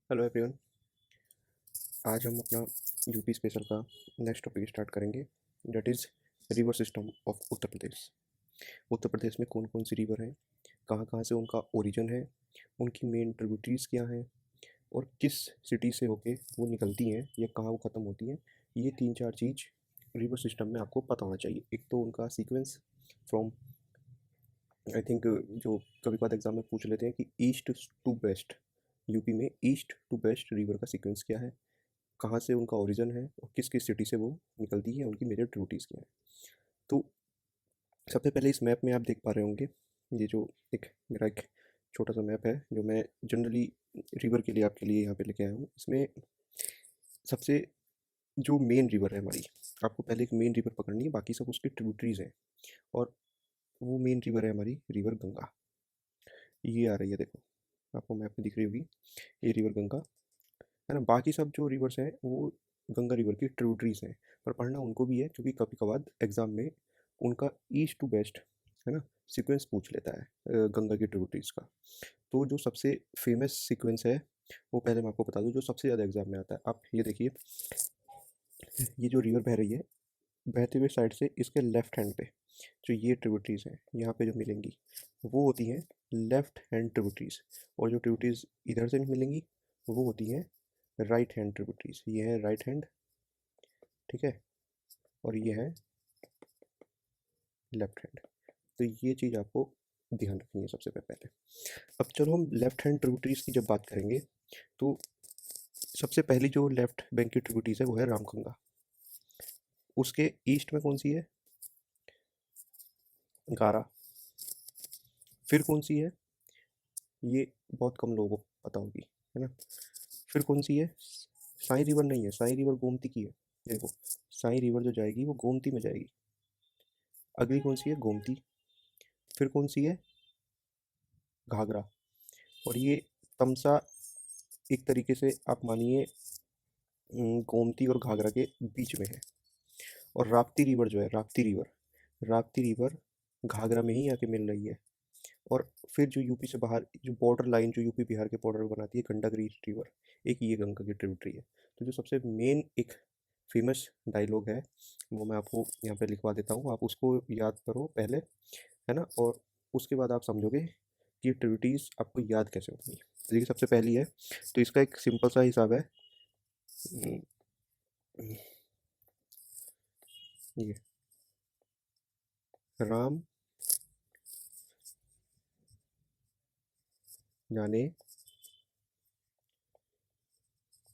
Hello everyone. आज हम अपना यूपी स्पेशल का नेक्स्ट टॉपिक स्टार्ट करेंगे। That is river system of Uttar Pradesh. Uttar Pradesh में कौन कौन सी रिवर हैं, कहाँ कहाँ से उनका ओरिजिन है, उनकी मेन ट्रिब्यूटरीज क्या हैं और किस सिटी से होके वो निकलती हैं या कहाँ वो ख़त्म होती हैं। ये तीन चार चीज़ रिवर सिस्टम में आपको पता होना चाहिए। एक तो उनका सीक्वेंस फ्रॉम, आई थिंक, जो कभी कभार एग्जाम में पूछ लेते हैं कि ईस्ट टू वेस्ट, यूपी में ईस्ट टू वेस्ट रिवर का सीक्वेंस क्या है, कहाँ से उनका ओरिजिन है और किस किस सिटी से वो निकलती है, उनकी मेजर ट्रिब्यूटरीज क्या है। तो सबसे पहले इस मैप में आप देख पा रहे होंगे, ये जो एक मेरा एक छोटा सा मैप है जो मैं जनरली रिवर के लिए आपके लिए यहाँ पे लेके आया हूँ। इसमें सबसे जो मेन रिवर है हमारी, आपको पहले एक मेन रिवर पकड़नी है, बाकी सब उसकी ट्रिब्यूटरीज हैं। और वो मेन रिवर है हमारी रिवर गंगा। ये आ रही है, देखो आपको मैप में दिख रही होगी, ये रिवर गंगा है ना। बाकी सब जो रिवर्स हैं वो गंगा रिवर की ट्रिब्यूटरीज हैं, पर पढ़ना उनको भी है क्योंकि कभी कभार एग्जाम में उनका ईस्ट टू वेस्ट, है ना, सीक्वेंस पूछ लेता है गंगा की ट्रिब्यूटरीज का। तो जो सबसे फेमस सीक्वेंस है वो पहले मैं आपको बता दूं, जो सबसे ज़्यादा एग्जाम में आता है। आप ये देखिए, ये जो रिवर बह रही है, बहते हुए साइड से इसके लेफ्ट हैंड पे जो ये ट्रिब्यूटरीज हैं यहाँ पे जो मिलेंगी वो होती हैं लेफ्ट हैंड ट्रिब्यूटरीज। और जो ट्रिब्यूटरीज इधर से मिलेंगी वो होती हैं राइट हैंड ट्रिब्यूटरीज। ये है राइट हैंड, ठीक है, और ये है लेफ्ट हैंड। तो ये चीज़ आपको ध्यान रखनी है सबसे पहले। अब चलो हम लेफ्ट हैंड ट्रिब्यूटरीज की जब बात करेंगे तो सबसे पहली जो लेफ्ट बैंक की ट्रिब्यूटरीज है वो है रामगंगा। उसके ईस्ट में कौन सी है? गारा। फिर कौन सी है? ये बहुत कम लोगों को पता होगी, है ना। फिर कौन सी है? साई रिवर नहीं है, साई रिवर गोमती की है। देखो, साई रिवर जो जाएगी वो गोमती में जाएगी। अगली कौन सी है? गोमती। फिर कौन सी है? घाघरा। और ये तमसा एक तरीके से आप मानिए गोमती और घाघरा के बीच में है। और राप्ती रिवर जो है, राप्ती रिवर, राप्ती रिवर घाघरा में ही आके मिल रही है। और फिर जो यूपी से बाहर जो बॉर्डर लाइन जो यूपी बिहार के बॉर्डर बनाती है, गंडक रिवर, एक ये गंगा की ट्रिब्यूटरी है। तो जो सबसे मेन एक फेमस डायलॉग है वो मैं आपको यहाँ पे लिखवा देता हूँ, आप उसको याद करो पहले, है ना। और उसके बाद आप समझोगे कि ट्रिब्यूटरीज आपको याद कैसे होंगी। तो देखिए, सबसे पहली है, तो इसका एक सिंपल सा हिसाब है। ये राम जाने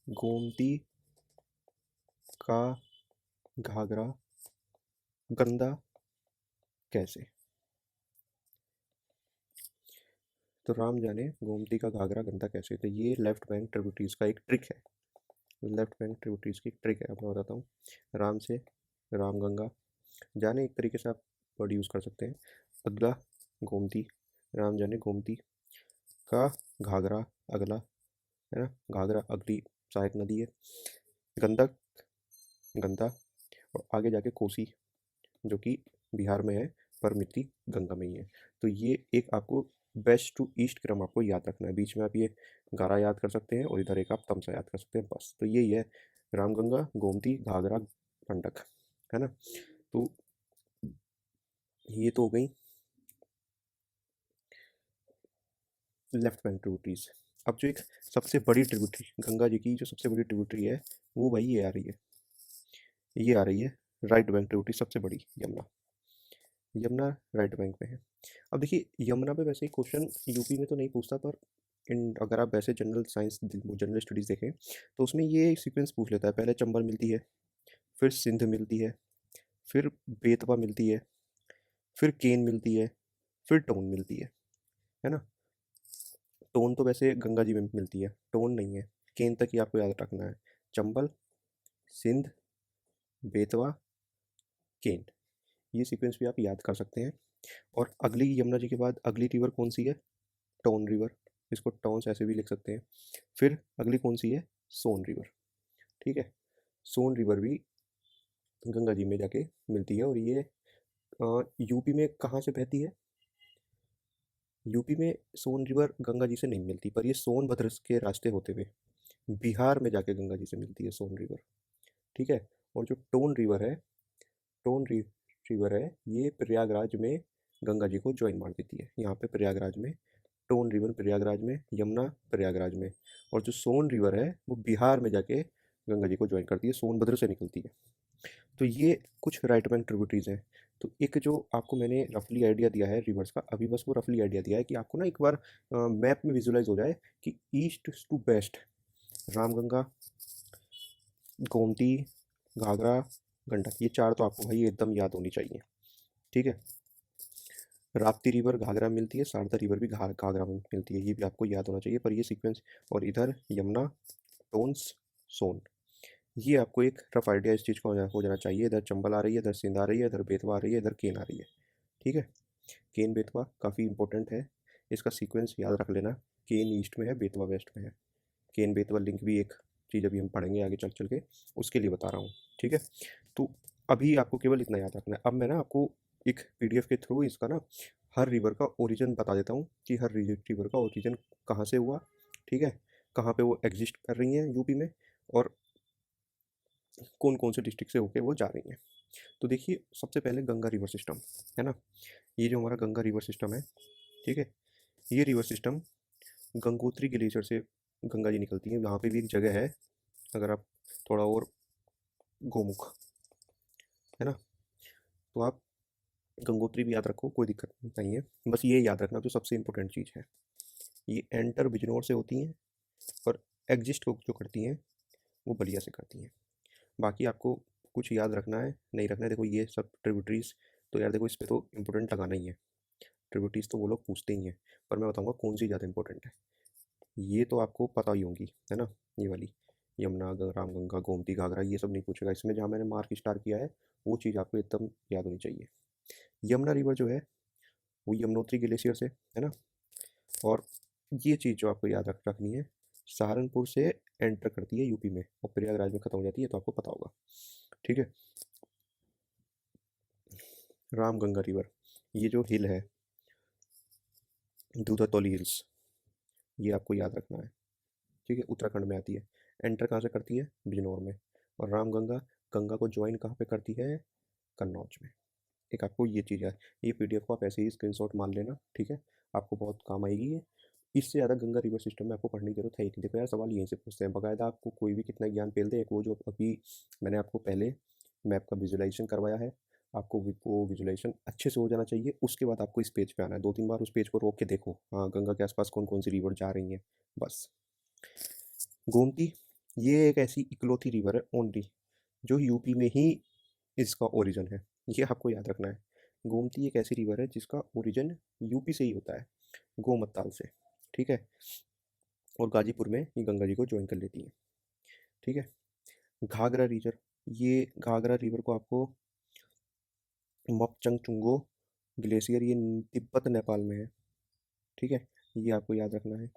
गोमती का घाघरा गंदा कैसे। तो राम जाने गोमती का घाघरा गंदा कैसे, तो ये लेफ्ट बैंक ट्रिब्यूटरीज का एक ट्रिक है। लेफ्ट बैंक ट्रिब्यूटरीज की ट्रिक है, अब मैं बताता हूँ। राम से रामगंगा जाने एक तरीके से आप वर्ड यूज़ कर सकते हैं। अगला गोमती, राम जाने गोमती का घाघरा, अगला, है ना, घाघरा अगली सहायक नदी है। गंडक गंदा, और आगे जाके कोसी जो कि बिहार में है पर मिट्टी गंगा में ही है। तो ये एक आपको वेस्ट टू ईस्ट क्रम आपको याद रखना है। बीच में आप ये गारा याद कर सकते हैं और इधर एक आप तमसा याद कर सकते हैं, बस। तो यही है रामगंगा गोमती घाघरा गंडक, है ना। तो ये तो हो गई लेफ्ट बैंक ट्रिब्यूटरीज। अब जो एक सबसे बड़ी ट्रिब्यूटरी गंगा जी की, जो सबसे बड़ी ट्रिब्यूटरी है वो भाई ये आ रही है, ये आ रही है राइट बैंक ट्रिब्यूटरी सबसे बड़ी, यमुना। यमुना राइट बैंक पे है। अब देखिए, यमुना पे वैसे ही क्वेश्चन यूपी में तो नहीं पूछता, पर इन अगर आप वैसे जनरल साइंस जनरल स्टडीज़ देखें तो उसमें ये सीक्वेंस पूछ लेता है। पहले चंबल मिलती है, फिर सिंध मिलती है, फिर बेतवा मिलती है, फिर केन मिलती है, फिर टोन मिलती है ना। टोन तो वैसे गंगा जी में मिलती है, टोन नहीं है। केन तक ही आपको याद रखना है। चंबल, सिंध, बेतवा, केन, ये सीक्वेंस भी आप याद कर सकते हैं। और अगली यमुना जी के बाद अगली रिवर कौन सी है? टोन रिवर, इसको टोन्स ऐसे भी लिख सकते हैं। फिर अगली कौन सी है? सोन रिवर, ठीक है। सोन रिवर भी गंगा जी में जाके मिलती है। और ये यूपी में कहाँ से बहती है? यूपी में सोन रिवर गंगा जी से नहीं मिलती, पर ये सोनभद्र के रास्ते होते हुए बिहार में जाके गंगा जी से मिलती है सोन रिवर, ठीक है। और जो टोन रिवर है, टोन रिवर है, ये प्रयागराज में गंगा जी को ज्वाइन मार देती है। यहाँ पे प्रयागराज में टोन रिवर प्रयागराज में, यमुना प्रयागराज में। और जो सोन रिवर है वो बिहार में जाके गंगा जी को ज्वाइन करती है, सोनभद्र से निकलती है। तो ये कुछ राइट बैंक ट्रिब्यूटरीज हैं। तो एक जो आपको मैंने रफली आइडिया दिया है रिवर्स का, अभी बस वो रफली आइडिया दिया है कि आपको ना एक बार मैप में विजुलाइज हो जाए कि east to west Ramganga, Gomti, Ghaghara, Gandak, ये चार तो आपको भाई एकदम याद होनी चाहिए, ठीक है। राप्ती रिवर घाघरा में मिलती है, शारदा रिवर भी घाघरा में मिलती है, ये भी आपको याद होना चाहिए, पर ये सीक्वेंस। और इधर यमुना, टोन्स, सोन, ये आपको एक रफ आइडिया इस चीज़ का हो जाना चाहिए। इधर चंबल आ रही है, इधर सिंध आ रही है, इधर बेतवा आ रही है, इधर केन आ रही है, ठीक है। केन बेतवा काफ़ी इंपॉर्टेंट है, इसका सीक्वेंस याद रख लेना। केन ईस्ट में है, बेतवा वेस्ट में है। केन बेतवा लिंक भी एक चीज़ अभी हम पढ़ेंगे आगे चल चल के, उसके लिए बता रहा हूँ, ठीक है। तो अभी आपको केवल इतना याद रखना है। अब मैं ना आपको एक पीडीएफ के थ्रू इसका ना हर रिवर का ओरिजिन बता देता हूँ कि हर रिवर का ओरिजिन कहाँ से हुआ, ठीक है, कहाँ पे वो एग्जिस्ट कर रही हैं यूपी में, और कौन कौन से डिस्ट्रिक्ट से होके वो जा रही हैं। तो देखिए, सबसे पहले गंगा रिवर सिस्टम है ना, ये जो हमारा गंगा रिवर सिस्टम है, ठीक है, ये रिवर सिस्टम गंगोत्री ग्लेशियर से गंगा जी निकलती है। वहाँ पे भी एक जगह है, अगर आप थोड़ा और गोमुख, है ना, तो आप गंगोत्री भी याद रखो, कोई दिक्कत नहीं है। बस ये याद रखना जो सबसे इम्पोर्टेंट चीज़ है, ये एंटर बिजनौर से होती हैं, और एग्जिस्ट को जो करती हैं वो बलिया से करती हैं। बाकी आपको कुछ याद रखना है नहीं रखना है, देखो ये सब ट्रिब्यूटरीज, तो यार देखो इस पर तो इम्पोर्टेंट लगाना ही है। ट्रिब्यूटरीज तो वो लोग पूछते ही हैं, पर मैं बताऊंगा कौन सी ज़्यादा इंपॉर्टेंट है। ये तो आपको पता ही होंगी, है ना, ये वाली यमुना, रामगंगा, गोमती, घाघरा, ये सब नहीं पूछेगा इसमें। जहाँ मैंने मार्क स्टार किया है वो चीज़ आपको एकदम याद होनी चाहिए। यमुना रिवर जो है वो यमुनोत्री ग्लेशियर से, है ना। और ये चीज़ जो आपको याद रखनी है, सहारनपुर से एंटर करती है यूपी में और प्रयागराज में ख़त्म हो जाती है, तो आपको पता होगा, ठीक है। रामगंगा रिवर, ये जो हिल है दूधातौली हिल्स, ये आपको याद रखना है, ठीक है, उत्तराखंड में आती है। एंटर कहाँ से करती है, बिजनौर में। और रामगंगा, गंगा को ज्वाइन कहाँ पे करती है, कन्नौज में। एक आपको ये चीज़ है, ये पीडीएफ को आप ऐसे ही स्क्रीनशॉट मान लेना, ठीक है, आपको बहुत काम आएगी ये। इससे ज़्यादा गंगा रिवर सिस्टम में आपको पढ़ने की जरूरत है ही नहीं। देखो यार, सवाल यहीं से पूछते हैं बाकायदा, आपको कोई भी कितना ज्ञान पेल दे, एक वो जो अभी मैंने आपको पहले मैप का विजुलाइजेशन करवाया है, आपको वो विजुलाइजेशन अच्छे से हो जाना चाहिए। उसके बाद आपको इस पेज पे आना है, 2-3 बार उस पेज को रोक के देखो, हाँ गंगा के आसपास कौन कौन सी रिवर जा रही हैं, बस। गोमती, ये एक ऐसी इकलौती रिवर है ओनली जो यूपी में ही इसका ओरिजिन है, ये आपको याद रखना है। गोमती एक ऐसी रिवर है जिसका ओरिजिन यूपी से ही होता है, गोमत्ताल से, ठीक है। और गाजीपुर में ये गंगा जी को ज्वाइन कर लेती है, ठीक है। घाघरा रिवर, ये घाघरा रिवर को आपको मपचंगचुंगो ग्लेशियर, ये तिब्बत नेपाल में है, ठीक है, ये आपको याद रखना है।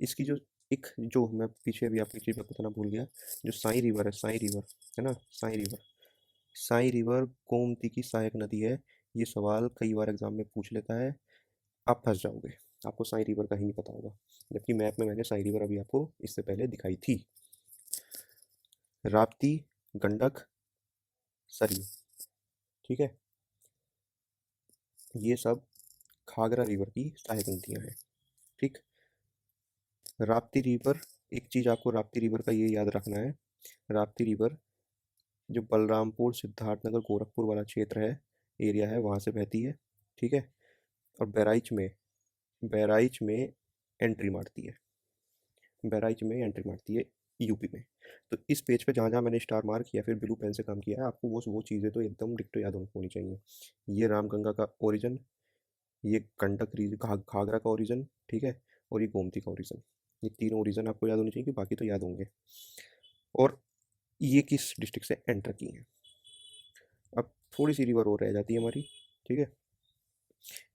इसकी जो एक जो मैं पीछे अभी आपकी चीज़ बताना भूल गया, जो साई रिवर है, साई रिवर, है ना, साई रिवर, साई रिवर गोमती की सहायक नदी है। ये सवाल कई बार एग्जाम में पूछ लेता है, आप फंस जाओगे, आपको साई रिवर का ही नहीं पता होगा, जबकि मैप में मैंने साई रिवर अभी आपको इससे पहले दिखाई थी। राप्ती, गंडक, सरयू, ठीक है, ये सब घाघरा रिवर की सहायक नदियाँ हैं, ठीक। राप्ती रिवर, एक चीज़ आपको राप्ती रिवर का ये याद रखना है, राप्ती रिवर जो बलरामपुर, सिद्धार्थनगर, गोरखपुर वाला क्षेत्र है, एरिया है, वहाँ से बहती है, ठीक है। और बहराइच में एंट्री मारती है, बहराइच में एंट्री मारती है यूपी में। तो इस पेज पे जहाँ जहाँ मैंने स्टार मार्क या फिर ब्लू पेन से काम किया है, आपको वो चीज़ें तो एकदम डिक्टो याद होनी चाहिए। ये रामगंगा का ओरिजिन, ये गंडक घाघरा का ओरिजिन, ठीक है, और ये गोमती का ओरिजिन, ये तीनों ओरिजिन आपको याद होनी चाहिए, कि बाकी तो याद होंगे। और ये किस डिस्ट्रिक्ट से एंटर की हैं। अब थोड़ी सी रिवर और रह जाती है हमारी, ठीक है।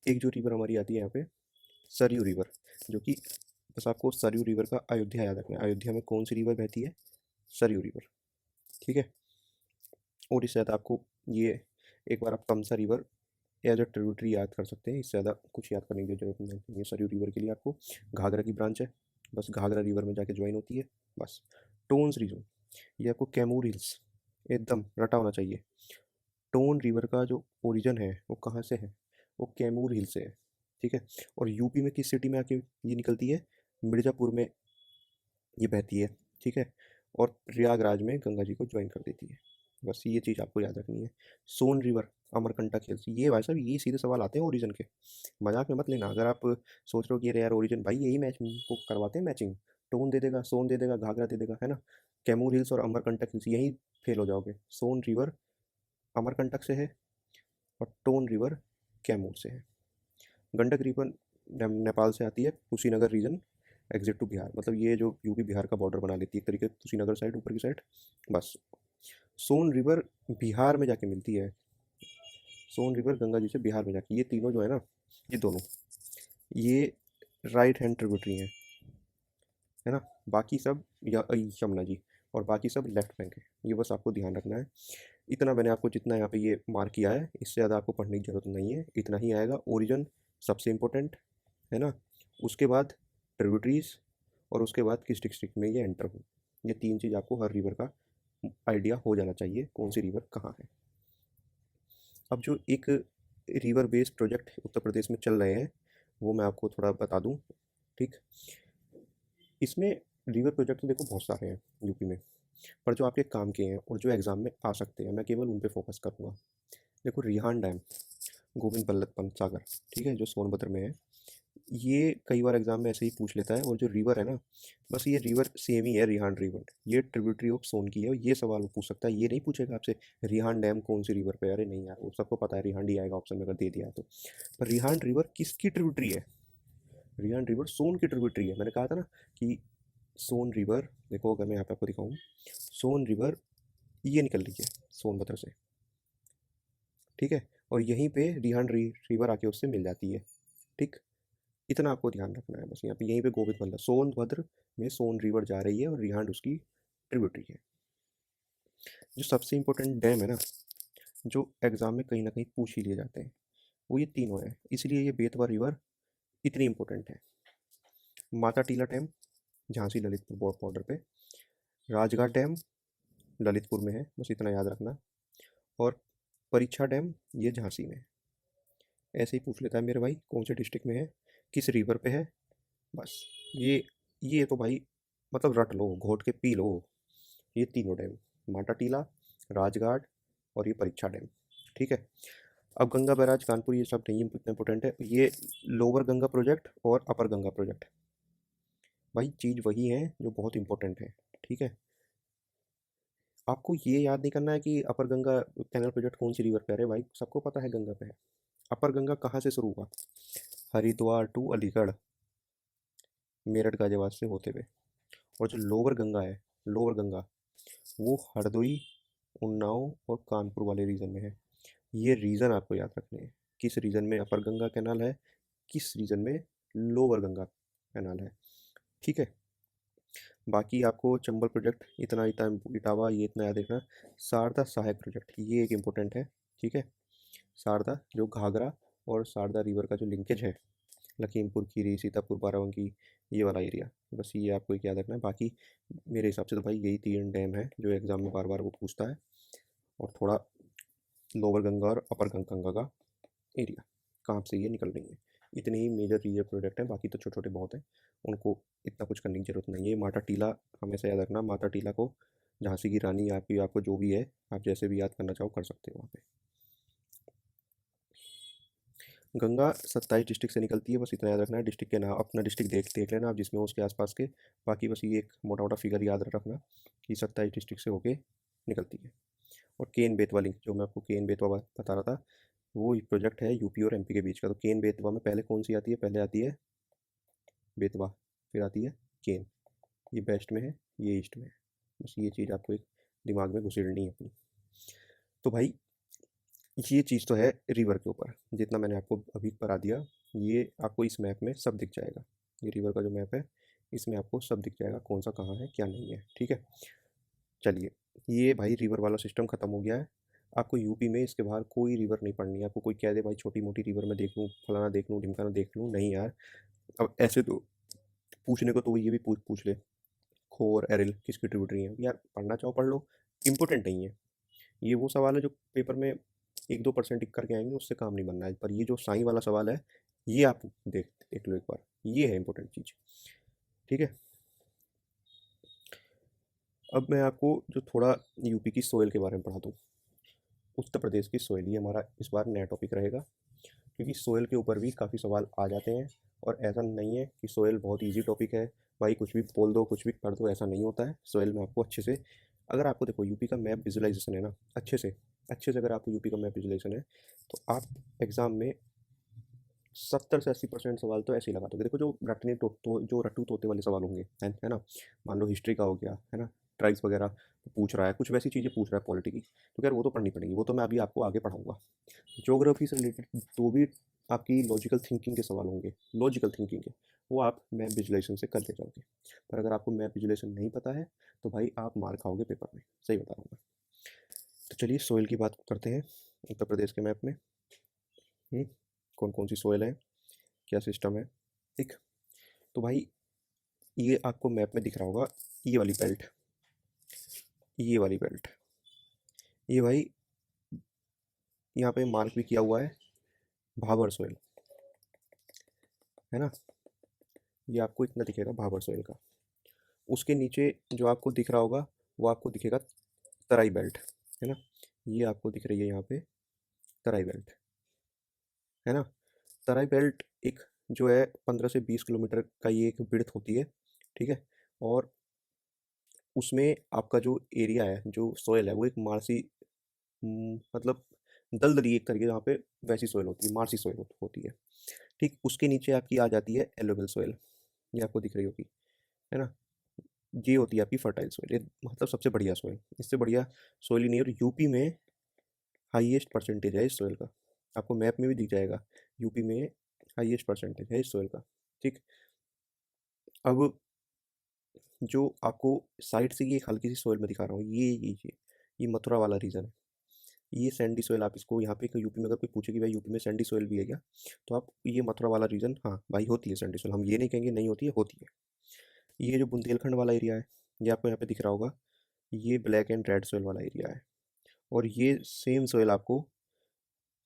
एक जो रिवर हमारी आती है यहाँ पे, सरयू रिवर, जो कि बस आपको सरयू रिवर का अयोध्या याद रखना है। अयोध्या में कौन सी रिवर बहती है, सरयू रिवर, ठीक है। और इससे ज़्यादा आपको ये एक बार आप तमसा रिवर एज अ ट्रिब्यूटरी याद कर सकते हैं, इससे ज़्यादा कुछ याद करने की जरूरत नहीं है। सरयू रिवर के लिए आपको घाघरा की ब्रांच है, बस घाघरा रिवर में जाके ज्वाइन होती है बस। टोन्स रीजन, ये आपको कैमूर हिल्स एकदम रटा होना चाहिए। टोन रिवर का जो ओरिजिन है वो कहाँ से है, वो कैमूर हिल से है, ठीक है। और यूपी में किस सिटी में आके ये निकलती है, मिर्ज़ापुर में ये बहती है, ठीक है। और प्रयागराज में गंगा जी को ज्वाइन कर देती है। बस ये चीज़ आपको याद रखनी है। सोन रिवर, अमरकंटक हिल्स, ये भाई साहब ये सीधे सवाल आते हैं ओरिजिन के, मजाक में मत लेना। अगर आप सोच रहे हो कि अरे यार ओरिजिन भाई यही मैच को करवाते हैं मैचिंग, टोन दे देगा, सोन दे देगा, घाघरा दे देगा, है ना। कैमूर हिल्स और अमरकंटक हिल्स यहीं फेल हो जाओगे। सोन रिवर अमरकंटक से है और टोन रिवर कैमूर से है। गंडक रिवर नेपाल से आती है, Kushinagar region exit to Bihar, मतलब ये जो यूपी बिहार का बॉर्डर बना लेती है एक तरीके से, कुशीनगर साइड ऊपर की साइड बस। सोन रिवर बिहार में जाके मिलती है, सोन रिवर गंगा जी से बिहार में जाके, ये तीनों जो है ना, ये दोनों ये राइट हैंड ट्रिब्यूटरी हैं, है ना। बाकी सब या यमुना जी, और बाकी सब लेफ्ट बैंक है, ये बस आपको ध्यान रखना है। इतना मैंने आपको जितना यहाँ पे ये मार्क किया है, इससे ज़्यादा आपको पढ़ने की ज़रूरत नहीं है, इतना ही आएगा। ओरिजिन सबसे इम्पोर्टेंट है ना, उसके बाद ट्रिब्यूटरीज, और उसके बाद किस डिस्ट्रिक्ट में ये एंटर हो। ये तीन चीज़ आपको हर रिवर का आइडिया हो जाना चाहिए, कौन सी रिवर कहाँ है। अब जो एक रिवर बेस्ड प्रोजेक्ट उत्तर प्रदेश में चल रहे हैं वो मैं आपको थोड़ा बता दूं, ठीक। इसमें रिवर प्रोजेक्ट तो देखो बहुत सारे हैं यूपी में, पर जो आपके काम के हैं और जो एग्ज़ाम में आ सकते हैं मैं केवल उन पे फोकस करूँगा। देखो रिहान डैम, गोविंद बल्लभ पंत सागर, ठीक है, जो सोनभद्र में है, ये कई बार एग्जाम में ऐसे ही पूछ लेता है। और जो रिवर है ना, बस ये रिवर सेम ही है, रिहान रिवर, ये ट्रिब्यूटरी ऑफ सोन की है, और ये सवाल वो पूछ सकता है, ये नहीं पूछेगा आपसे रिहान डैम कौन सी रिवर पे है। अरे नहीं यार, वो सबको पता है रिहान ही आएगा ऑप्शन में अगर दे दिया है तो। पर रिहान रिवर किसकी ट्रिब्यूटरी है, रिहान रिवर सोन की ट्रिब्यूटरी है। मैंने कहा था ना कि सोन रिवर, देखो अगर मैं यहाँ पे आपको दिखाऊँ, सोन रिवर ये निकल रही है सोनभद्र से, ठीक है, और यहीं पे रिहान रिवर आके उससे मिल जाती है, ठीक। इतना आपको ध्यान रखना है बस, यहाँ पे यहीं पे गोविंद बल्लभ, सोनभद्र में सोन रिवर जा रही है और रिहांड उसकी ट्रिब्यूटरी है। जो सबसे इम्पोर्टेंट डैम है ना, जो एग्जाम में कहीं ना कहीं पूछ ही लिए जाते हैं, वो ये तीनों है, इसलिए ये बेतवा रिवर इतनी इम्पोर्टेंट है। माता टीला डैम झांसी ललितपुर बॉर्डर पे, राजघाट डैम ललितपुर में है, बस इतना याद रखना। और परीक्षा डैम ये झांसी में है। ऐसे ही पूछ लेता है मेरे भाई कौन से डिस्ट्रिक्ट में है, किस रिवर पे है, बस। ये तो भाई मतलब रट लो, घोट के पी लो, ये तीनों डैम, माता टीला, राजघाट और ये परीक्षा डैम, ठीक है। अब गंगा बैराज कानपुर ये सब नहीं इम्पोर्टेंट है, ये लोअर गंगा प्रोजेक्ट और अपर गंगा प्रोजेक्ट, भाई चीज़ वही है जो बहुत इंपॉर्टेंट है, ठीक है। आपको ये याद नहीं करना है कि अपर गंगा कैनल प्रोजेक्ट कौन सी रिवर पे है, अरे भाई सबको पता है गंगा पे है। अपर गंगा कहाँ से शुरू हुआ, हरिद्वार टू अलीगढ़, मेरठ गाजियाबाद से होते हुए। और जो लोअर गंगा है, लोअर गंगा वो हरदोई, उन्नाव और कानपुर वाले रीजन में है। ये रीजन आपको याद रखने हैं, किस रीजन में अपर गंगा कैनाल है, किस रीजन में लोअर गंगा कैनाल है, ठीक है। बाकी आपको चंबल प्रोजेक्ट इतना इतना इटावा ये इतना याद रखना। शारदा सहायक प्रोजेक्ट ये एक इम्पोर्टेंट है, ठीक है। शारदा जो घाघरा और शारदा रिवर का जो लिंकेज है, लखीमपुर खीरी सीतापुर बाराबंकी ये वाला एरिया, बस ये आपको एक याद रखना है। बाकी मेरे हिसाब से तो भाई यही तीन डैम है जो एग्ज़ाम में बार बार वो पूछता है। और थोड़ा लोअर गंगा और अपर गंगा का एरिया कहाँ से ये निकल रही है, इतने ही मेजर रीजन प्रोजेक्ट हैं, बाकी तो छोटे छोटे बहुत हैं, उनको इतना कुछ करने की ज़रूरत नहीं है। माता टीला हमेशा याद रखना, माता टीला को झांसी की रानी, आपकी आपको जो भी है आप जैसे भी याद करना चाहो कर सकते हो वहाँ पे। गंगा 27 डिस्ट्रिक्ट से निकलती है, बस इतना याद रखना है। डिस्ट्रिक्ट के नाम अपना डिस्ट्रिक्ट देख देख लेना आप जिसमें हो उसके आसपास के, बाकी बस ये एक मोटा मोटा फिगर याद रखना कि 27 डिस्ट्रिक्ट से होके निकलती है। और केन बेतवा लिंक जो मैं आपको केन बेतवा बता रहा था, वो एक प्रोजेक्ट है यूपी और एमपी के बीच का। तो केन बेतवा में पहले कौन सी आती है, पहले आती है बेतवा, फिर आती है केन, ये वेस्ट में है, ये ईस्ट में है, बस ये चीज़ आपको एक दिमाग में घुसेड़नी है अपनी। तो भाई ये चीज़ तो है रिवर के ऊपर, जितना मैंने आपको अभी करा दिया ये आपको इस मैप में सब दिख जाएगा। ये रिवर का जो मैप है इसमें आपको सब दिख जाएगा कौन सा कहाँ है क्या नहीं है, ठीक है। चलिए, ये भाई रिवर वाला सिस्टम ख़त्म हो गया है। आपको यूपी में इसके बाहर कोई रिवर नहीं पढ़नी है। आपको कोई कह दे भाई छोटी मोटी रिवर मैं देख लूँ, फलाना देख लूँ, ढिमकाना देख लूँ, नहीं यार। अब ऐसे तो पूछने को तो वो ये भी पूछ ले, खो और एरिल किसकी ट्रिब्यूटरी है। यार पढ़ना चाहो पढ़ लो, इम्पोर्टेंट नहीं है। ये वो सवाल है जो पेपर में 1-2% टिक करके आएंगे, उससे काम नहीं बनना है। पर ये जो साई वाला सवाल है, ये आप देख लो एक बार, ये है इंपॉर्टेंट चीज़। ठीक है, अब मैं आपको जो थोड़ा यूपी की सोइल के बारे में पढ़ा दूँ। उत्तर प्रदेश की सोइल, ये हमारा इस बार नया टॉपिक रहेगा, क्योंकि सोइल के ऊपर भी काफ़ी सवाल आ जाते हैं। और ऐसा नहीं है कि सोइल बहुत इजी टॉपिक है, भाई कुछ भी बोल दो कुछ भी कर दो, ऐसा नहीं होता है। सोइल में आपको अच्छे से, अगर आपको देखो यूपी का मैप विजुलाइजेशन है ना, अच्छे से अगर आपको यूपी का मैप विजुलाइजेशन है, तो आप एग्ज़ाम में 70 से 80% सवाल तो ऐसे ही लगा दोगे। देखो जो जो रट्टू तोते वाले सवाल होंगे, है ना, मान लो हिस्ट्री का हो गया, है ना, ट्राइब्स वगैरह पूछ रहा है, कुछ वैसी चीज़ें पूछ रहा है पॉलिटी की, तो यार वो तो पढ़नी पड़ेगी, वो तो मैं अभी आपको आगे पढ़ाऊंगा। ज्योग्राफी से रिलेटेड तो भी आपकी लॉजिकल थिंकिंग के सवाल होंगे, लॉजिकल थिंकिंग के, वो आप मैप विजुलाइजेशन से कर ले जाओगे। पर अगर आपको मैप विजुलाइजेशन नहीं पता है, तो भाई आप मार खाओगे पेपर में, सही बता रहा हूँ मैं। तो चलिए सोइल की बात करते हैं। उत्तर प्रदेश के मैप में कौन कौन सी सोइल है, क्या सिस्टम है। ठीक, तो भाई ये आपको मैप में दिख रहा होगा, ये वाली बेल्ट, ये वाली बेल्ट, ये भाई यहाँ पे मार्क भी किया हुआ है, भाबर सोइल, है ना। ये आपको इतना दिखेगा भाबर सोइल का। उसके नीचे जो आपको दिख रहा होगा, वो आपको दिखेगा तराई बेल्ट, है ना। ये आपको दिख रही है यहाँ पे तराई बेल्ट, है ना। तराई बेल्ट एक जो है 15 से 20 किलोमीटर का ये एक विड्थ होती है, ठीक है। और उसमें आपका जो एरिया है, जो सोयल है, वो एक मार्सी, मतलब दलदली एक तरीके, जहाँ पे वैसी सोयल होती है, मार्सी सोयल होती है। ठीक, उसके नीचे आपकी आ जाती है एलोवेल सोयल, ये आपको दिख रही होगी, है ना। ये होती है आपकी फर्टाइल सोयल, ये मतलब सबसे बढ़िया सोयल, इससे बढ़िया सोयल ही नहीं है। और यूपी में हाईएस्ट परसेंटेज है इस सोयल का, आपको मैप में भी दिख जाएगा, यूपी में हाईएस्ट परसेंटेज है इस सोयल का। ठीक, अब जो आपको साइड से ये एक हल्की सी सोयल में दिखा रहा हूँ, ये मथुरा वाला रीजन है। ये सैंडी सोयल, आप इसको यहाँ पे यूपी में अगर कोई पूछे कि भाई यूपी में सैंडी सोयल भी है क्या, तो आप ये मथुरा वाला रीजन, हाँ भाई होती है सैंडी सोयल, हम ये नहीं कहेंगे नहीं होती है, होती है। ये जो बुंदेलखंड वाला एरिया है, ये आपको यहाँ पे दिख रहा होगा, ये ब्लैक एंड रेड सोयल वाला एरिया है। और ये सेम सोयल आपको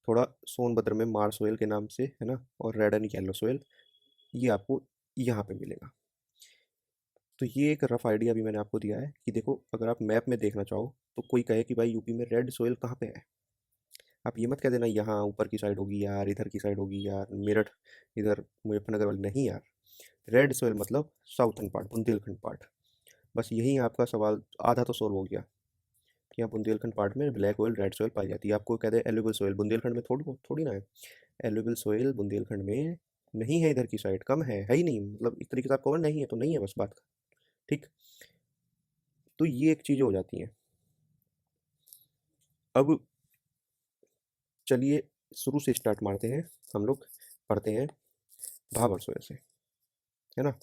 थोड़ा सोनभद्र में मार सोयल के नाम से, है ना, और रेड एंड येलो सोयल, ये आपको यहाँ पे मिलेगा। तो ये एक रफ आइडिया भी मैंने आपको दिया है कि देखो अगर आप मैप में देखना चाहो, तो कोई कहे कि भाई यूपी में रेड सोयल कहाँ पे है, आप ये मत कह देना यहाँ ऊपर की साइड होगी यार, इधर की साइड होगी यार, मेरठ, इधर मुजफ्फरनगर वाली, नहीं यार। रेड सोयल मतलब साउथर्न पार्ट, बुंदेलखंड पार्ट। बस यही आपका सवाल आधा तो सोल्व हो गया, कि यहाँ बुंदेलखंड पार्ट में ब्लैक ऑयल रेड सोयल पाई जाती है। आपको कहते हैं एलुवियल सोयल बुंदेलखंड में, थोड़ी थोड़ी ना है। एलुवियल सोयल बुंदेलखंड में नहीं है, इधर की साइड कम है ही नहीं, मतलब एक तरीके से आप कहो नहीं है तो नहीं है, बस बात। ठीक, तो ये एक चीज़ हो जाती है। अब चलिए शुरू से स्टार्ट मारते हैं, हम लोग पढ़ते हैं भाबर सोयल से, है ना।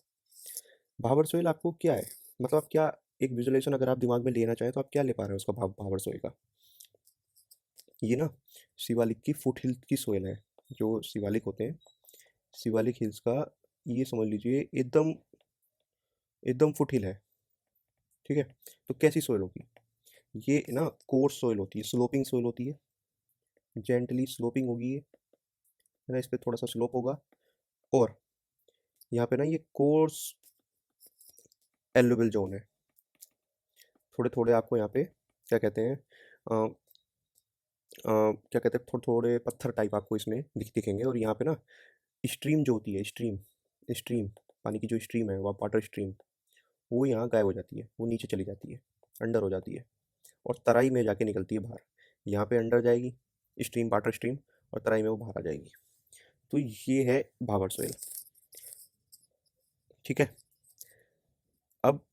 भाबर सोयल आपको क्या है, मतलब आप क्या, एक विजुअलाइजेशन अगर आप दिमाग में लेना चाहें तो आप क्या ले पा रहे हो उसका, भाबर सोयल का। ये ना शिवालिक की फुट हिल की सोयल है, जो शिवालिक होते हैं, शिवालिक हिल्स का, ये समझ लीजिए एकदम एकदम फुट हिल है। ठीक है, तो कैसी सोयल होगी, ये ना कोर्स सोयल होती है, स्लोपिंग सोयल होती है, जेंटली स्लोपिंग होगी ये, है ना, इस पर थोड़ा सा स्लोप होगा। और यहाँ पे ना ये कोर्स एल्युवियल जोन है, थोड़े थोड़े आपको यहाँ पे क्या कहते हैं, क्या कहते हैं, थोड़े थोड़े पत्थर टाइप आपको इसमें दिखेंगे। और यहाँ पे ना स्ट्रीम जो होती है, स्ट्रीम स्ट्रीम पानी की जो स्ट्रीम है, वह वाटर स्ट्रीम, वो यहाँ गायब हो जाती है, वो नीचे चली जाती है, अंडर हो जाती है, और तराई में जाके निकलती है बाहर। यहाँ पे अंडर जाएगी स्ट्रीम, वाटर स्ट्रीम, और तराई में वो बाहर आ जाएगी। तो ये है भाबर सोयल। ठीक है, अब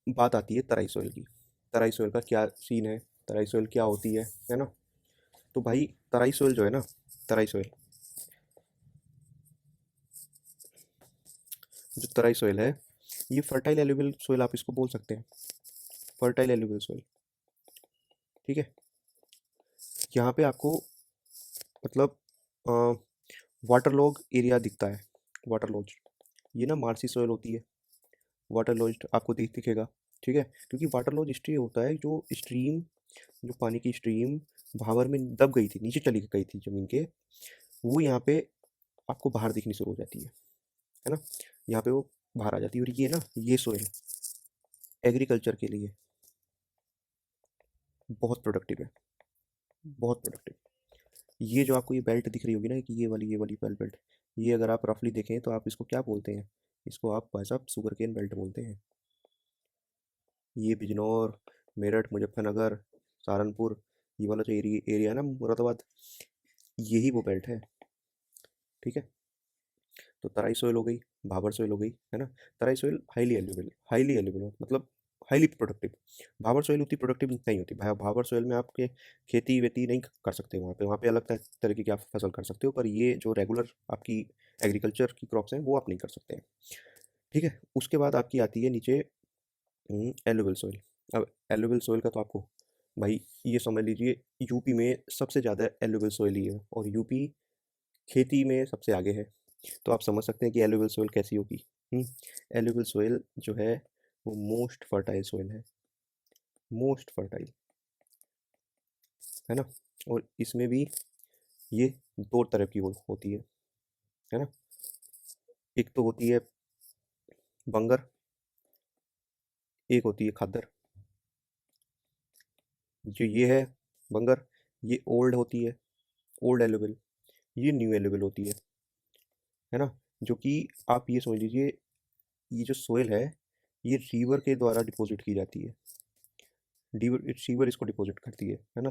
बात आती है तराई सोयल की। तराई सोयल का क्या सीन है, तराई सोयल क्या होती है ना। तो भाई तराई सोयल जो है ना, तराई सोयल, जो तराई सोयल है, ये फर्टाइल एल्यूवियल सोयल आप इसको बोल सकते हैं, फर्टाइल एल्यूवियल सोयल। ठीक है, यहाँ पे आपको मतलब वाटर लॉग एरिया दिखता है, वाटर लॉज, ये ना मार्सी सोयल होती है, वाटर लॉज्ड आपको दिखेगा, ठीक है, क्योंकि वाटर लॉज इसलिए होता है जो स्ट्रीम, जो पानी की स्ट्रीम भावर में दब गई थी, नीचे चली गई थी ज़मीन के, वो यहाँ पे आपको बाहर दिखनी शुरू हो जाती है ना, यहाँ पे वो बाहर आ जाती है। और ये ना, ये सोइल एग्रीकल्चर के लिए बहुत प्रोडक्टिव है, बहुत प्रोडक्टिव। ये जो आपको ये बेल्ट दिख रही होगी ना, कि ये वाली बेल्ट, ये अगर आप रफली देखें तो आप इसको क्या बोलते हैं, इसको आप भाई साहब शुगर केन बेल्ट बोलते हैं। ये बिजनौर, मेरठ, मुजफ्फरनगर, सहारनपुर, ये वाला जो एरिया है ना, मुरादाबाद, यही वो बेल्ट है, ठीक है। तो तराई सोयल हो गई, भाबर सोयल हो गई, है ना। तराई सोयल हाईली एल्यूबल मतलब हाईली प्रोडक्टिव। भाबर सोयल उतनी प्रोडक्टिव नहीं होती। भाबर सोयल में आपके खेती वेती नहीं कर सकते, वहाँ पे अलग तरीके की आप फसल कर सकते हो, पर ये जो रेगुलर आपकी एग्रीकल्चर की क्रॉप्स हैं वो आप नहीं कर सकते हैं, ठीक है। उसके बाद आपकी आती है नीचे एलुविल सोइल। अब एलुविल सोइल का तो आपको भाई ये समझ लीजिए, यूपी में सबसे ज़्यादा एलुविल सोइल ही है, और यूपी खेती में सबसे आगे है। तो आप समझ सकते हैं कि एलुविल सोइल कैसी होगी। एलुविल सोइल जो है वो मोस्ट फर्टाइल सोइल है, मोस्ट फर्टाइल, है ना। और इसमें भी ये दो तरह की होती है ना। एक तो होती है बंगर, एक होती है खादर। जो ये है बंगर, ये ओल्ड होती है, ओल्ड एलुविल। ये न्यू एलुविल होती है ना। जो कि आप ये समझ लीजिए, ये जो सोइल है ये रिवर के द्वारा डिपॉजिट की जाती है, रिवर इसको डिपॉजिट करती है ना।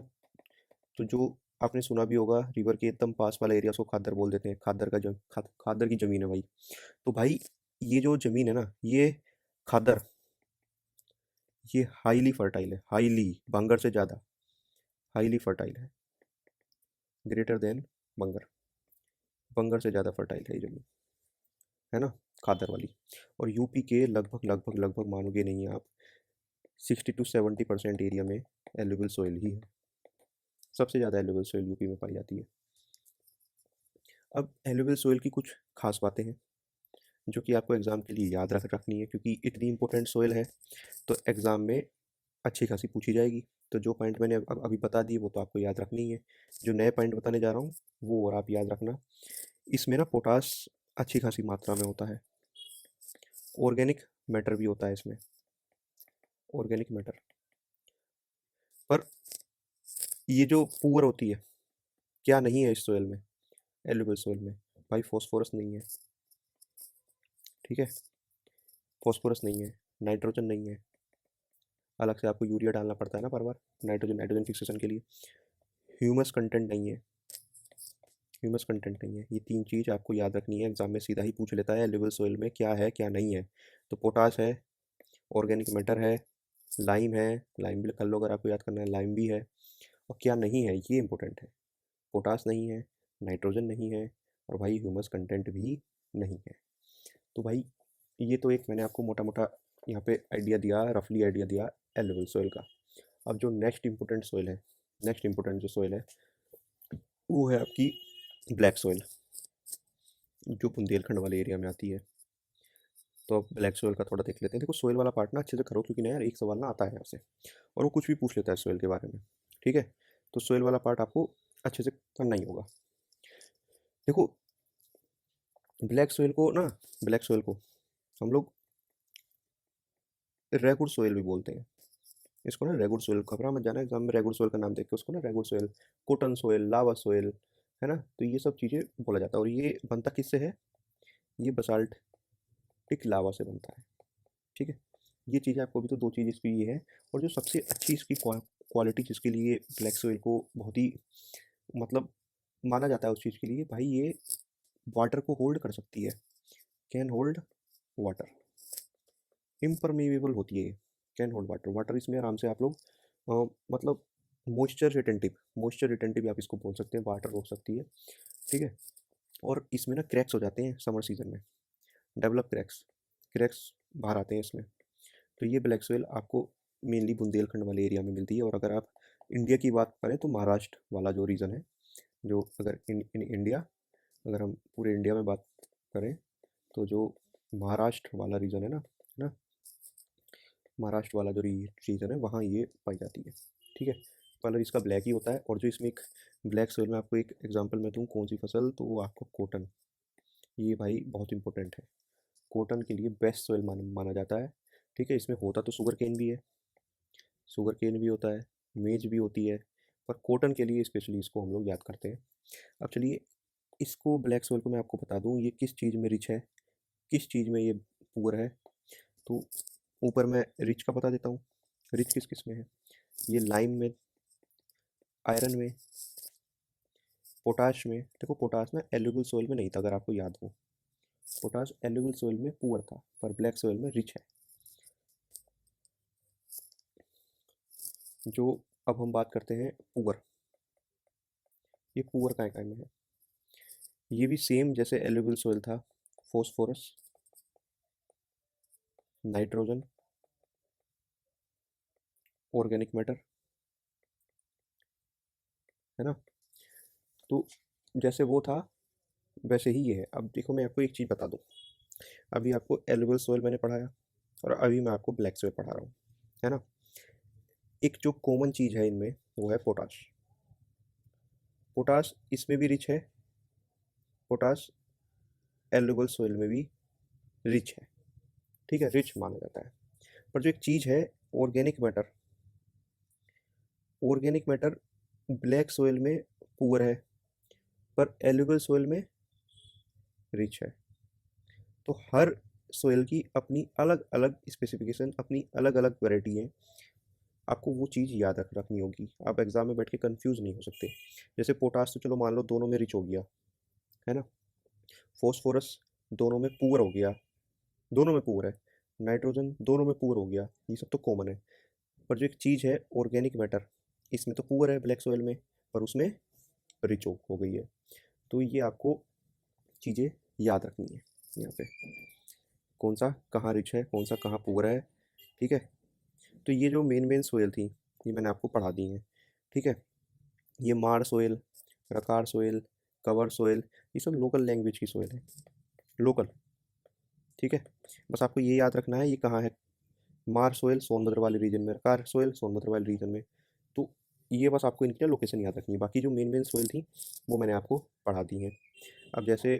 तो जो आपने सुना भी होगा, रिवर के एकदम पास वाला एरिया उसको खादर बोल देते हैं, खादर की ज़मीन है भाई। तो भाई ये जो ज़मीन है ना, ये खादर, ये हाईली फर्टाइल है, हाईली, बंगर से ज़्यादा हाईली फर्टाइल है, ग्रेटर देन बंगर, बंगर से ज़्यादा फर्टाइल है ये ज़मीन, है ना, खादर वाली। और यूपी के लगभग लगभग लगभग मानोगे नहीं आप, 60 to 70% एरिया में एलुविल सोइल ही है, सबसे ज़्यादा एलुविल सोइल यूपी में पाई जाती है। अब एलुविल सोइल की कुछ खास बातें हैं जो कि आपको एग्ज़ाम के लिए याद रखनी है, क्योंकि इतनी इंपॉर्टेंट सोइल है तो एग्ज़ाम में अच्छी खासी पूछी जाएगी। तो जो पॉइंट मैंने अभी बता दिए वो तो आपको याद रखनी ही है। जो नए पॉइंट बताने जा रहा हूँ वो और आप याद रखना। इसमें ना पोटास अच्छी खासी मात्रा में होता है, ऑर्गेनिक मैटर भी होता है इसमें, ऑर्गेनिक मैटर। पर ये जो पुअर होती है, क्या नहीं है इस सोइल में, एलुविल सोइल में, भाई फॉस्फोरस नहीं है, ठीक है, फॉस्फोरस नहीं है, नाइट्रोजन नहीं है, अलग से आपको यूरिया डालना पड़ता है ना बार बार, नाइट्रोजन नाइट्रोजन फिक्सेशन के लिए। ह्यूमस कंटेंट नहीं है, ह्यूमस कंटेंट नहीं है। ये तीन चीज़ आपको याद रखनी है, एग्जाम में सीधा ही पूछ लेता है एलुविल सोइल में क्या है क्या नहीं है। तो पोटास है, ऑर्गेनिक मैटर है, लाइम है, लाइम भी कर लो अगर आपको याद करना है, लाइम भी है। और क्या नहीं है ये इंपॉर्टेंट है, पोटास नहीं है, नाइट्रोजन नहीं है, और भाई ह्यूमस कंटेंट भी नहीं है। तो भाई ये तो एक मैंने आपको मोटा मोटा यहाँ पे आइडिया दिया, रफली आइडिया दिया एलुविल सोइल का। अब जो नेक्स्ट इंपॉर्टेंट सोइल है, नेक्स्ट इंपॉर्टेंट जो सोइल है वो है आपकी ब्लैक सोइल, जो बुंदेलखंड वाले एरिया में आती है। तो अब ब्लैक सोइल का थोड़ा देख लेते हैं। देखो सोइल वाला पार्ट ना अच्छे से करो, क्योंकि ना यार एक सवाल ना आता है यहाँ से और वो कुछ भी पूछ लेता है सोइल के बारे में, ठीक है। तो सोइल वाला पार्ट आपको अच्छे से करना ही होगा। देखो ब्लैक सोइल को ना, ब्लैक सोइल को हम लोग रेगुड़ सोइल भी बोलते हैं। इसको ना रेगुड़ सोइल, घबरा मत जाना एग्जाम में रेगुड़ सोइल का नाम देख के, उसको ना रेगुड़ सोइल, कोटन सोइल, लावा सोइल, है ना। तो ये सब चीज़ें बोला जाता है। और ये बनता किससे है, ये बसाल्टिक लावा से बनता है, ठीक है। ये चीज़ आपको, अभी तो दो चीज़ इसकी ये है। और जो सबसे अच्छी इसकी क्वालिटी जिसके लिए ब्लैक सोइल को बहुत ही मतलब माना जाता है उस चीज़ के लिए, भाई ये वाटर को होल्ड कर सकती है, कैन होल्ड वाटर, इम्परमेबल होती है ये, कैन होल्ड वाटर, वाटर इसमें आराम से आप लोग मतलब मॉइस्चर रिटेंटिव आप इसको बोल सकते हैं, वाटर रोक सकती है, ठीक है। और इसमें ना क्रैक्स हो जाते हैं समर सीजन में, डेवलप क्रैक्स, क्रैक्स बाहर आते हैं इसमें। तो ये ब्लैक सोइल आपको मेनली बुंदेलखंड वाले एरिया में मिलती है। और अगर आप इंडिया की बात करें तो महाराष्ट्र वाला जो रीजन है, जो अगर इन इंडिया, अगर हम पूरे इंडिया में बात करें तो जो महाराष्ट्र वाला रीजन है ना, महाराष्ट्र वाला जो रीजन है वहाँ ये पाई जाती है। ठीक है, कलर इसका ब्लैक ही होता है। और जो इसमें एक ब्लैक सोइल में आपको एक एग्जांपल मैं दूँ कौन सी फसल, तो वो आपको कॉटन, ये भाई बहुत इंपॉर्टेंट है। कॉटन के लिए बेस्ट सोइल माना जाता है। ठीक है, इसमें होता तो शुगर केन भी है, शुगर केन भी होता है, मेज भी होती है, पर कॉटन के लिए स्पेशली इसको हम लोग याद करते हैं। अब चलिए, इसको ब्लैक सोइल को मैं आपको बता दूं ये किस चीज़ में रिच है, किस चीज़ में ये पुअर है। तो ऊपर मैं रिच का बता देता हूँ। रिच किस किस में है, ये लाइम में, आयरन में, पोटाश में। देखो पोटाश ना एल्यूवियल सोइल में नहीं था, अगर आपको याद हो, पोटाश एल्यूवियल सोइल में पुअर था, पर ब्लैक सोइल में रिच है। जो अब हम बात करते हैं पुअर, ये पुअर काय में है। ये भी सेम जैसे एल्यूवियल सोइल था, फॉस्फोरस, नाइट्रोजन, ऑर्गेनिक मैटर, है ना। तो जैसे वो था वैसे ही ये है। अब देखो मैं आपको एक चीज़ बता दूं, अभी आपको एल्यूवियल सोइल मैंने पढ़ाया और अभी मैं आपको ब्लैक सोइल पढ़ा रहा हूँ, है ना। एक जो कॉमन चीज़ है इनमें वो है पोटाश। पोटाश इसमें भी रिच है, पोटाश एल्यूवियल सोइल में भी रिच है। ठीक है, रिच माना जाता है। पर जो एक चीज़ है organic matter, organic matter black soil में पुअर है, पर एल्यूवियल सोइल में रिच है। तो हर सोइल की अपनी अलग अलग स्पेसिफिकेशन, अपनी अलग अलग वैरायटी है। आपको वो चीज़ याद रखनी होगी, आप एग्जाम में बैठ के कंफ्यूज नहीं हो सकते। जैसे पोटास तो चलो मान लो दोनों में रिच हो गया, है ना। फॉस्फोरस दोनों में पुअर हो गया, दोनों में पुअर है। नाइट्रोजन दोनों में पुअर हो गया, ये सब तो कॉमन है। पर जो एक चीज़ है ऑर्गेनिक मैटर, इसमें तो पुअर है ब्लैक सॉइल में, पर उसमें रिच हो गई है। तो ये आपको चीज़ें याद रखनी है यहाँ पे, कौन सा कहाँ रिच है, कौन सा कहाँ पुअर है। ठीक है, तो ये जो मेन मेन सोयल थी ये मैंने आपको पढ़ा दी हैं। ठीक है, ये मार सोयल, रकार सोयल, कवर सोयल, ये सब लोकल लैंग्वेज की सोयल है, लोकल। ठीक है, बस आपको ये याद रखना है ये कहाँ है। मार सोयल सोनभद्र वाले रीजन में, रकार सोयल सोनभद्र वाले रीजन में। तो ये बस आपको इनकी लोकेशन याद रखनी है, बाकी जो मेन मेन सोयल थी वो मैंने आपको पढ़ा दी हैं। अब जैसे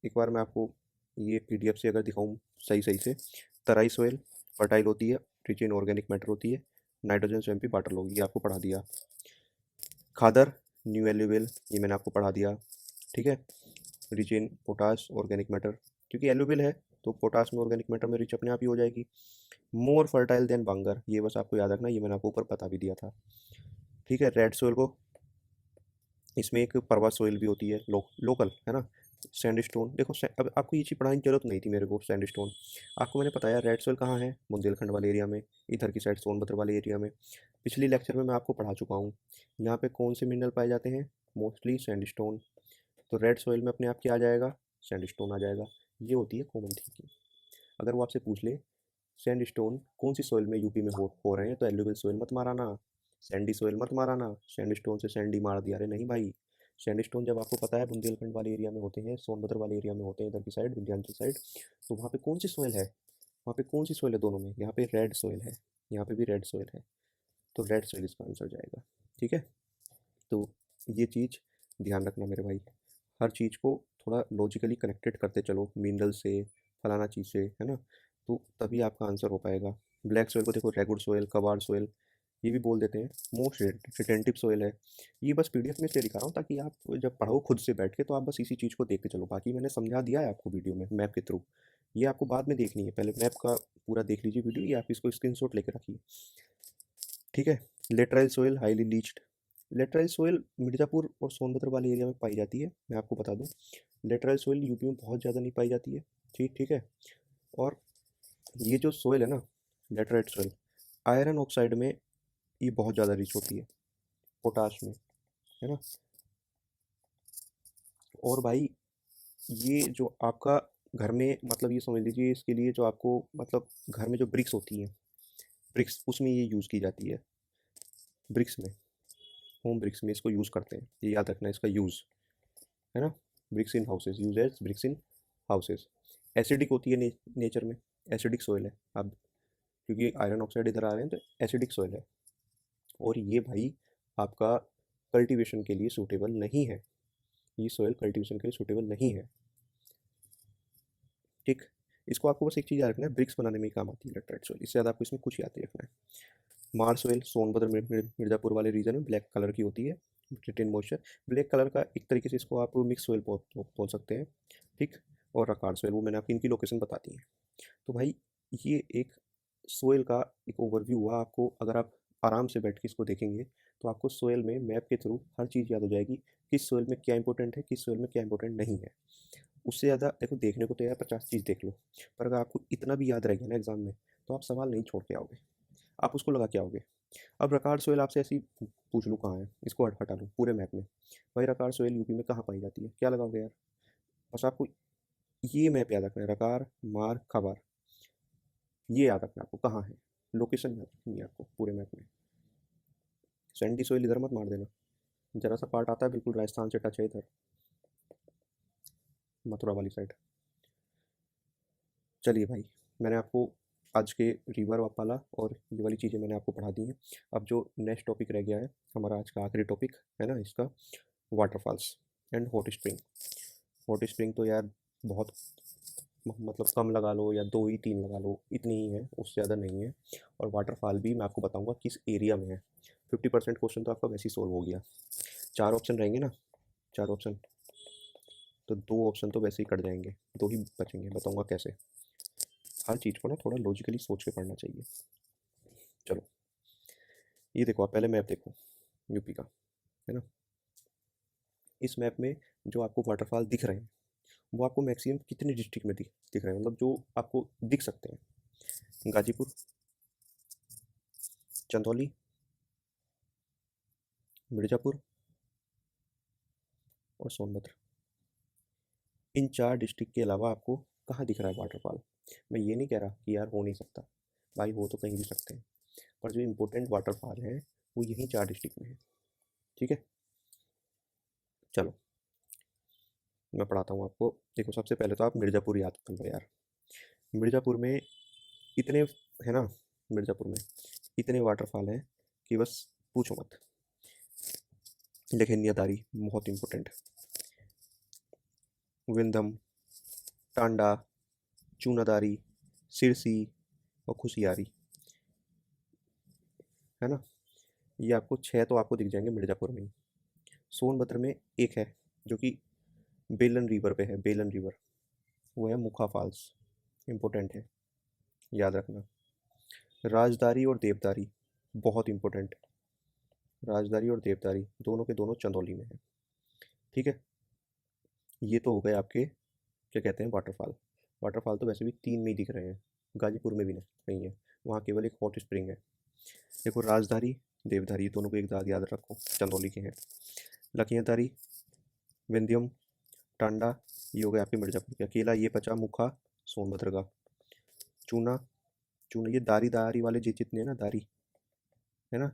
एक बार मैं आपको ये पीडीएफ से अगर दिखाऊं सही सही से, तराई सोयल फर्टाइल होती है, रिच इन ऑर्गेनिक मैटर होती है, नाइट्रोजन स्वयं भी वाटर होगी, ये आपको पढ़ा दिया। खादर न्यू एल्यूवियल, ये मैंने आपको पढ़ा दिया। ठीक है, rich in potash organic matter, क्योंकि एल्यूवियल है तो पोटाश में ऑर्गेनिक मैटर में रिच अपने आप ही हो जाएगी। मोर फर्टाइल देन बांगर, ये बस आपको याद रखना, ये मैंने आपको ऊपर बता भी दिया था। ठीक है, रेड सोयल को, इसमें एक परवा सोयल भी होती है, लोकल, है ना। सैंडस्टोन, देखो अब आपको ये चीज़ पढ़ाने की जरूरत नहीं थी मेरे को। सैंडस्टोन आपको मैंने बताया, रेड सोयल कहाँ है, बुंदेलखंड वाले एरिया में, इधर की साइड सोनभद्र वाले एरिया में। पिछली लेक्चर में मैं आपको पढ़ा चुका हूँ। यहाँ पे कौन से मिनरल पाए जाते हैं, मोस्टली सैंडस्टोन। तो रेड सोयल में अपने आप क्या आ जाएगा, सैंडस्टोन आ जाएगा। ये होती है कॉमन थिंकिंग। अगर वो आपसे पूछ ले सैंडस्टोन कौन सी सोयल में यूपी में हो रहे हैं, तो एल्यूवियल सोयल मत माराना, सैंडी सोयल मत माराना, सैंडस्टोन से सैंडी मार दिया, अरे नहीं भाई। सैंडस्टोन जब आपको पता है बुंदेलखंड वाले एरिया में होते हैं, सोनभद्र वाले एरिया में होते हैं, इधर की साइड विंध्याचल साइड, तो वहाँ पे कौन सी सोयल है, वहाँ पे कौन सी सोयल है दोनों में, यहाँ पे रेड सोयल है, यहाँ पे भी रेड सोयल है। तो रेड सोयल इसका आंसर जाएगा। ठीक है, तो ये चीज़ ध्यान रखना मेरे भाई, हर चीज़ को थोड़ा लॉजिकली कनेक्टेड करते चलो, मिनरल से, फलाना चीज़ से, है ना। तो तभी आपका आंसर हो पाएगा। ब्लैक सोयल को देखो रेगुड सोयल, कबाड़ सोयल, ये भी बोल देते हैं। मोस्ट रिटेंटिव सोयल है। ये बस पीडीएफ में इसलिए दिखा रहा हूँ ताकि आप जब पढ़ो खुद से बैठ के तो आप बस इसी चीज़ को देखते चलो, बाकी मैंने समझा दिया है आपको वीडियो में मैप के थ्रू। ये आपको बाद में देखनी है, पहले मैप का पूरा देख लीजिए वीडियो, ये आप इसको स्क्रीनशॉट लेके रखिए। ठीक है, laterite soil highly leached, laterite soil Mirzapur और सोनभद्र वाले एरिया में पाई जाती है, मैं आपको बता दूं। लेटराइल सोयल यूपी में बहुत ज़्यादा नहीं पाई जाती है। ठीक ठीक है, और ये जो सोयल है ना, लेटराइट सोयल, आयरन ऑक्साइड में ये बहुत ज़्यादा रिच होती है, पोटाश में, है ना। और भाई ये जो आपका घर में, मतलब ये समझ लीजिए इसके लिए जो आपको, मतलब घर में जो ब्रिक्स होती हैं, ब्रिक्स, उसमें ये यूज़ की जाती है। ब्रिक्स में, होम ब्रिक्स में इसको यूज़ करते हैं, ये याद रखना इसका यूज़, है ना। Bricks in houses, use as bricks in houses. Acidic होती है नेचर में, एसिडिक सोइल है। अब क्योंकि आयरन ऑक्साइड इधर आ रहे हैं तो एसिडिक सॉइल है, और ये भाई आपका कल्टीवेशन के लिए सूटेबल नहीं है, ये सॉइल कल्टीवेशन के लिए सूटेबल नहीं है। ठीक, इसको आपको बस एक चीज़ याद रखना है, ब्रिक्स बनाने में ही काम आती है लेटराइट सॉइल, इससे ज़्यादा आपको इसमें कुछ याद नहीं रखना है। मार सॉइल सोनभद्र मिर्ज़ापुर वाले रीजन में ब्लैक कलर की होती है, रिटेन मॉइस्चर। ब्लैक कलर का एक तरीके से इसको आप मिक्स सॉइल बोल सकते हैं। ठीक, और रकार्ड सॉइल, वो मैंने आपकी इनकी लोकेशन बता दी है। तो भाई ये एक सोइल का एक ओवरव्यू हुआ आपको, अगर आप आराम से बैठ के इसको देखेंगे तो आपको सोइल में मैप के थ्रू हर चीज़ याद हो जाएगी, किस सोइल में क्या इंपॉर्टेंट है, किस सोइल में क्या इंपॉर्टेंट नहीं है। उससे ज़्यादा देखो, देखने को तो यार 50 चीज़ देख लो, पर अगर आपको इतना भी याद रहेगा ना एग्जाम में, तो आप सवाल नहीं छोड़ के आओगे, आप उसको लगा के आओगे। अब रकार्ड सोइल आपसे ऐसी पूछ लूँ कहाँ है, इसको हटा लूँ पूरे मैप में, भाई रकार्ड सोइल यूपी में कहाँ पाई जाती है, क्या लगाओगे यार? बस आपको ये मैप याद रखना है, रकार मार खबर, ये याद रखना है आपको कहाँ है, लोकेशन याद रखनी है आपको पूरे मैप में। सैंडी सोइल इधर मत मार देना, जरा सा पार्ट आता है बिल्कुल राजस्थान से टच है इधर, मथुरा वाली साइड। चलिए भाई, मैंने आपको आज के रिवर वाला और ये वाली चीज़ें मैंने आपको पढ़ा दी हैं। अब जो नेक्स्ट टॉपिक रह गया है हमारा आज का आखिरी टॉपिक है ना इसका, waterfalls and hot spring. Hot spring तो यार बहुत मतलब कम लगा लो या 2 ही 3 लगा लो, इतनी ही है, उससे ज़्यादा नहीं है। और वाटरफॉल भी मैं आपको बताऊंगा किस एरिया में है। 50% क्वेश्चन तो आपका वैसे ही सोल्व हो गया। 4 ऑप्शन रहेंगे ना, 4 ऑप्शन, तो 2 ऑप्शन तो वैसे ही कट जाएंगे, 2 ही बचेंगे, बताऊंगा कैसे। हर चीज़ को ना थोड़ा लॉजिकली सोच के पढ़ना चाहिए। चलो, ये देखो, आप पहले मैप देखो यूपी का, है ना। इस मैप में जो आपको वाटरफॉल दिख रहे हैं वो आपको मैक्सिमम कितने डिस्ट्रिक्ट में दिख रहे हैं, मतलब जो आपको दिख सकते हैं? गाजीपुर, चंदौली, मिर्ज़ापुर और सोनभद्र। इन 4 डिस्ट्रिक्ट के अलावा आपको कहाँ दिख रहा है वाटरफॉल? मैं ये नहीं कह रहा कि यार हो नहीं सकता, भाई हो तो कहीं भी सकते हैं, पर जो इम्पोर्टेंट वाटरफॉल है वो यहीं 4 डिस्ट्रिक्ट में है। ठीक है, चलो मैं पढ़ाता हूँ आपको। देखो, सबसे पहले तो आप मिर्ज़ापुर याद कर लो यार। मिर्ज़ापुर में इतने, है ना, मिर्ज़ापुर में इतने वाटरफॉल हैं कि बस पूछो मत। लेखेनियादारी बहुत इंपॉर्टेंट, विंधम, टांडा, चूनादारी, सिरसी और खुशियारी, है ना। ये आपको 6 तो आपको दिख जाएंगे मिर्ज़ापुर में ही। सोनभद्र में एक है जो कि बेलन रिवर पे है, बेलन रिवर, वो है मुखा फॉल्स, इम्पोर्टेंट है, याद रखना। राजदारी और देवदारी बहुत इंपॉर्टेंट, राजदारी और देवदारी दोनों के दोनों चंदौली में है। ठीक है, ये तो हो गए आपके क्या कहते हैं वाटरफॉल। वाटरफॉल तो वैसे भी 3 में ही दिख रहे हैं, गाजीपुर में भी नहीं है, वहाँ केवल एक हॉट स्प्रिंग है। देखो, राजधारी देवधारी दोनों को एक दाद याद रखो, चंदौली के हैं। लखियाधारी, विंध्यम, टांडा, ये हो गया आपके मिर्ज़ापुर के। अकेला ये बचा मुखा सोनभद्र का। चूना, चूना ये दारी दारी वाले जितने हैं ना, दारी, है ना,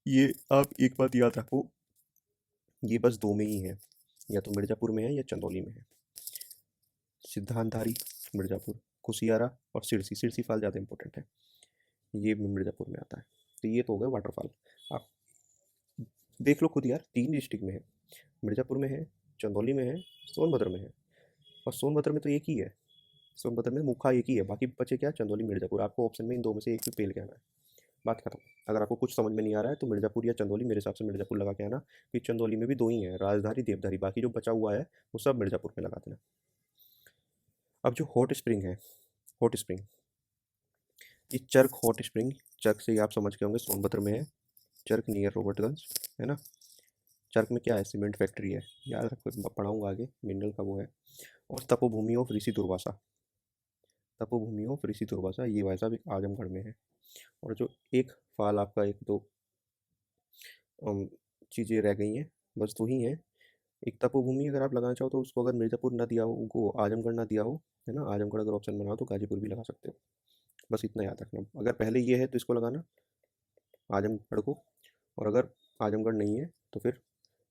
ये आप एक बात याद रखो, ये बस 2 में ही है, या तो मिर्ज़ापुर में है या चंदौली में है। सिद्धांतधारी मिर्ज़ापुर, कुसियारा और सिरसी, सिरसी फाल ज़्यादा इंपॉर्टेंट है, ये भी मिर्ज़ापुर में आता है। तो ये तो हो गए वाटरफॉल। आप देख लो खुद यार, 3 डिस्ट्रिक्ट में है, मिर्ज़ापुर में है, चंदौली में है, सोनभद्र में है, और सोनभद्र में तो एक ही है, सोनभद्र में मुखा एक ही है, बाकी बचे क्या, चंदौली मिर्ज़ापुर। आपको ऑप्शन में इन 2 में से एक भी फेल के आना है, बात खत्म। अगर आपको कुछ समझ में नहीं आ रहा है तो मिर्ज़ापुर या चंदौली, मेरे हिसाब से मिर्ज़ापुर लगा के आना, कि चंदौली में भी 2 ही हैं, राजधारी देवधारी, बाकी जो बचा हुआ है वो सब मिर्ज़ापुर में लगा देना। अब जो हॉट स्प्रिंग है, हॉट स्प्रिंग, ये चर्क हॉट स्प्रिंग, चर्क से ही आप समझ के होंगे सोनभद्र में है, चर्क नियर रोबर्टगंज, है ना। चर्क में क्या है, सीमेंट फैक्ट्री है, याद रखो, पढ़ाऊंगा आगे, मिनरल का वो है। और तपोभूमि of Rishi Durvasa, Tapobhumi of ऋषि दुर्वासा, ये भाई साहब एक आजमगढ़ में है। और जो एक फाल आपका, एक दो चीज़ें रह गई हैं, बस 2 ही हैं। एक तपोभूमि अगर आप लगाना चाहो तो उसको अगर मिर्ज़ापुर ना दिया हो, उनको आजमगढ़ ना दिया हो, है ना, आजमगढ़ अगर ऑप्शन बनाओ तो गाजीपुर भी लगा सकते हो। बस इतना याद रखना, अगर पहले ये है तो इसको लगाना आजमगढ़ को, और अगर आजमगढ़ नहीं है तो फिर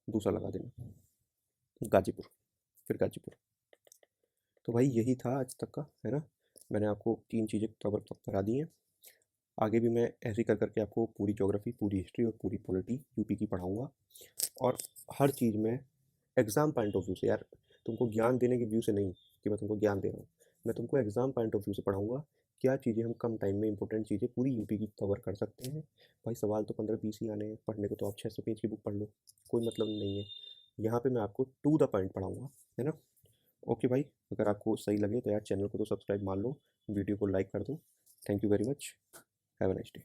दूसरा लगा देना, गाजीपुर, फिर गाजीपुर। तो भाई यही था आज तक का, है ना। मैंने आपको 3 चीज़ें कवर करा दी हैं। आगे भी मैं ऐसे ही कर करके आपको पूरी ज्योग्राफी, पूरी हिस्ट्री और पूरी पॉलिटी यूपी की पढ़ाऊँगा। और हर चीज़ में एग्ज़ाम पॉइंट ऑफ व्यू से यार, तुमको ज्ञान देने के व्यू से नहीं कि मैं तुमको ज्ञान दे रहा हूँ। मैं तुमको एग्ज़ाम पॉइंट ऑफ व्यू से पढ़ाऊँगा, क्या चीज़ें हम कम टाइम में इंपॉर्टेंट चीज़ें पूरी यूपी की कवर कर सकते हैं। भाई सवाल तो 15-20 ही आने हैं, पढ़ने को तो आप 600 पेज की बुक पढ़ लो, कोई मतलब नहीं है। यहाँ पे मैं आपको टू द पॉइंट पढ़ाऊँगा, है ना? ओके भाई, अगर आपको सही लगे तो यार चैनल को तो सब्सक्राइब मार लो, वीडियो को लाइक कर दो। Thank you very much. Have a nice day.